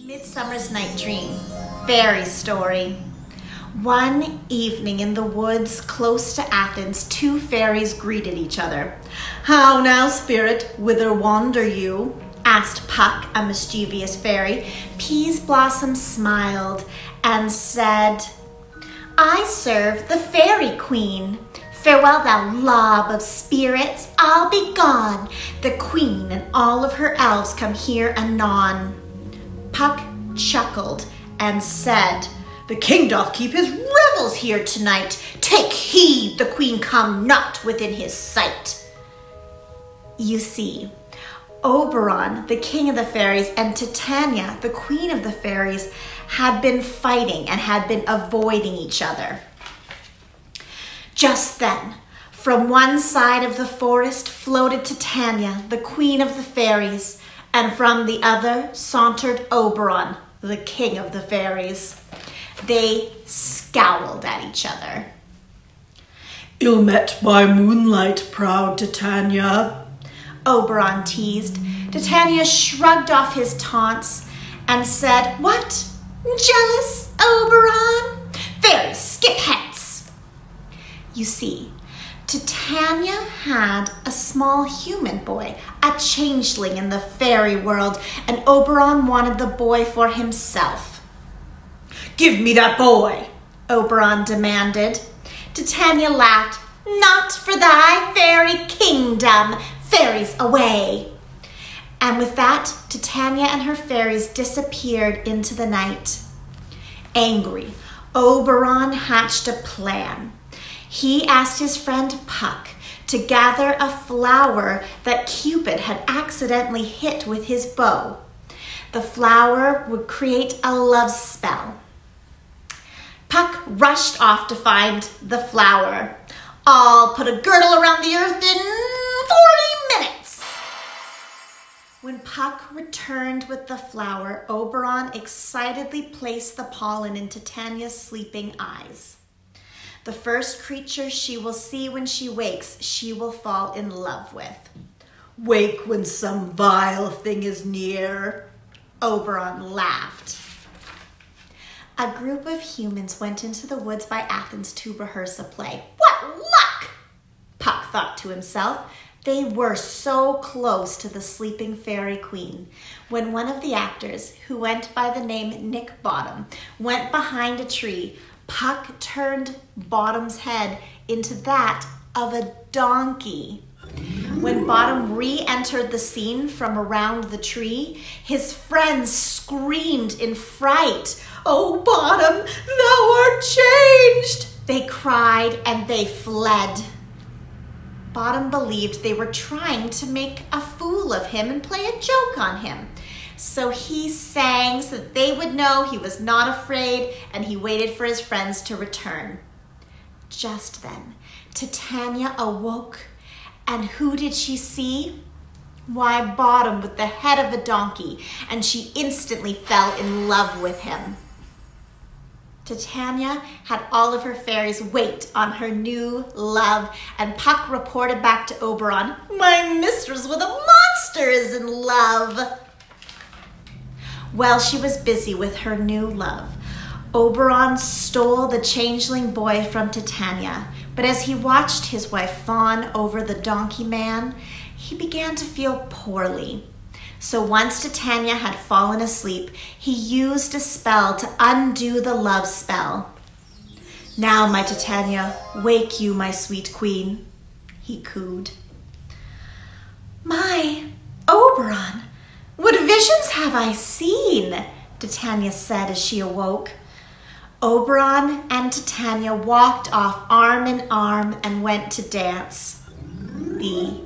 Midsummer's Night Dream, fairy story. One evening in the woods close to Athens, two fairies greeted each other. "How now, spirit, whither wander you?" asked Puck, a mischievous fairy. Peas Blossom smiled and said, "I serve the fairy queen. Farewell, thou lob of spirits, I'll be gone. The queen and all of her elves come here anon." Puck chuckled and said, "The king doth keep his revels here tonight. Take heed, the queen come not within his sight." You see, Oberon, the king of the fairies, and Titania, the queen of the fairies, had been fighting and had been avoiding each other. Just then, from one side of the forest floated Titania, the queen of the fairies, and from the other sauntered Oberon, the king of the fairies. They scowled at each other. "Ill met by moonlight, proud Titania," Oberon teased. Titania shrugged off his taunts and said, "What? Jealous, Oberon? Fairies, skip hence." You see, Titania had a small human boy, a changeling in the fairy world, and Oberon wanted the boy for himself. "Give me that boy," Oberon demanded. Titania laughed. "Not for thy fairy kingdom. Fairies away." And with that, Titania and her fairies disappeared into the night. Angry, Oberon hatched a plan. He asked his friend Puck to gather a flower that Cupid had accidentally hit with his bow. The flower would create a love spell. Puck rushed off to find the flower. "I'll put a girdle around the earth in 40 minutes. When Puck returned with the flower, Oberon excitedly placed the pollen in Titania's sleeping eyes. The first creature she will see when she wakes, she will fall in love with. "Wake when some vile thing is near," Oberon laughed. A group of humans went into the woods by Athens to rehearse a play. What luck! Puck thought to himself. They were so close to the sleeping fairy queen. When one of the actors, who went by the name Nick Bottom, went behind a tree, Puck turned Bottom's head into that of a donkey. When Bottom re-entered the scene from around the tree, his friends screamed in fright. "Oh, Bottom, thou art changed!" they cried, and they fled. Bottom believed they were trying to make a fool of him and play a joke on him. So he sang so that they would know he was not afraid, and he waited for his friends to return. Just then, Titania awoke, and who did she see? Why, Bottom with the head of a donkey, and she instantly fell in love with him. Titania had all of her fairies wait on her new love, and Puck reported back to Oberon, "My mistress with a monster is in love." While she was busy with her new love, Oberon stole the changeling boy from Titania, but as he watched his wife fawn over the donkey man, he began to feel poorly. So once Titania had fallen asleep, he used a spell to undo the love spell. "Now, my Titania, wake you, my sweet queen," he cooed. "My Oberon, what visions have I seen?" Titania said as she awoke. Oberon and Titania walked off arm in arm and went to dance. The